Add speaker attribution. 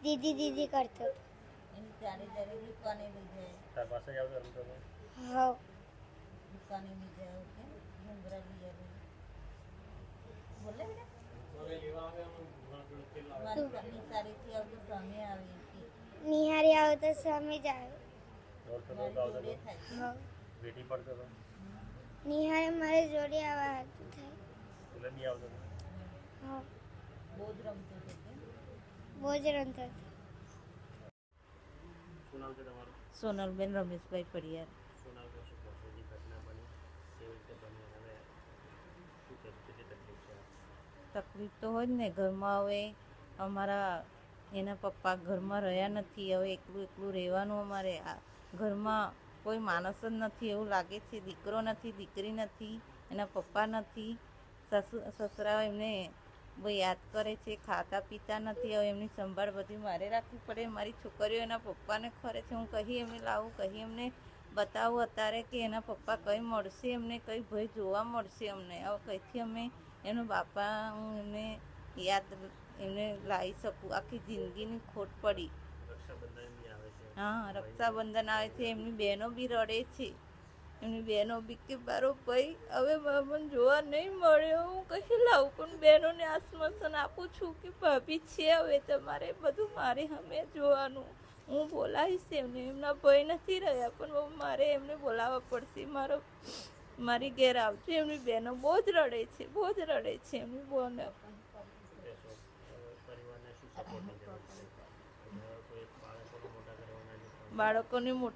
Speaker 1: દીદી દીદી કરતો હતો.
Speaker 2: એની ત્યારે જ્યારે દુકાને લઈ જાય.
Speaker 3: તાર પાસે જ આવતો રમતો હતો?
Speaker 1: હા.
Speaker 2: દુકાને લઈ જાય ઓકે ઘૂંઘરા લઈ આવે. બોલે બેટા મારી નિશાળેથી આવતો સામે આવે કે
Speaker 1: નિહારી આવે તો સામે જ આવે.
Speaker 3: દોડતો
Speaker 2: મારી
Speaker 3: દોડતો આવતો
Speaker 2: જોડે
Speaker 3: હતો?
Speaker 2: થાય.
Speaker 1: હા.
Speaker 3: વેટી પડતો હતો?
Speaker 1: નિહારી મારી જોડે આવવા હતું થાય.
Speaker 3: એટલે બી આવતો હતો?
Speaker 1: હા.
Speaker 2: બહુ જ રમતો હતો કે
Speaker 1: બહુ જ રમતો હતો.
Speaker 3: શું નામ છે તમારું?
Speaker 2: સોનલબેન રમેશભાઈ પડિયાર.
Speaker 3: શું નામ છે? શું કહો જે ઘટના બની કેવી રીતે બની અને શું કેટલી તકલીફ છે?
Speaker 2: તકલીફ તો હોય જ ને ઘરમાં. હવે અમારા એના પપ્પા ઘરમાં રહ્યા નથી. હવે એકલું એકલું રહેવાનું અમારે. આ ઘરમાં કોઈ માણસ જ નથી એવું લાગે છે. દીકરો નથી, દીકરી નથી, એના પપ્પા નથી. સસરા એમને બહુ યાદ કરે છે, ખાતા પીતા નથી. હવે એમની સંભાળ બધી મારે રાખવી પડે. મારી છોકરીઓ એના પપ્પાને ખરે છે. હું કહી એમને લાવું, કહી એમને બતાવું અત્યારે કે એના પપ્પા કંઈ મળશે એમને, કંઈ ભય જોવા મળશે અમને. હવે કંઈથી અમે એનો બાપા હું એમને યાદ એમને લાવી શકું. આખી જિંદગીની ખોટ પડી.
Speaker 3: રક્ષાબંધન બી આવે છે.
Speaker 2: હા, રક્ષાબંધન આવે છે. એમની બહેનો બી રડે છે. એમની બહેનો બી કે મારો ભાઈ હવે મને જોવા નહીં મળ્યો. હું કહી લાવું પણ બહેનોને આશ્વાસન આપું છું કે ભાભી છે હવે તમારે બધું મારે અમે જોવાનું. હું બોલાવીશ એમને. એમના ભાઈ નથી રહ્યા પણ મારે એમને બોલાવવા પડશે. મારી ઘેર આવજો. એમની બહેનો બહુ જ રડે છે, બહુ જ રડે છે એમની બહેનો.
Speaker 3: પરિવારને શું સપોર્ટની જરૂર છે? કોઈ બાળકોને મોટા કરવાના છે?
Speaker 2: બાળકોને મોટા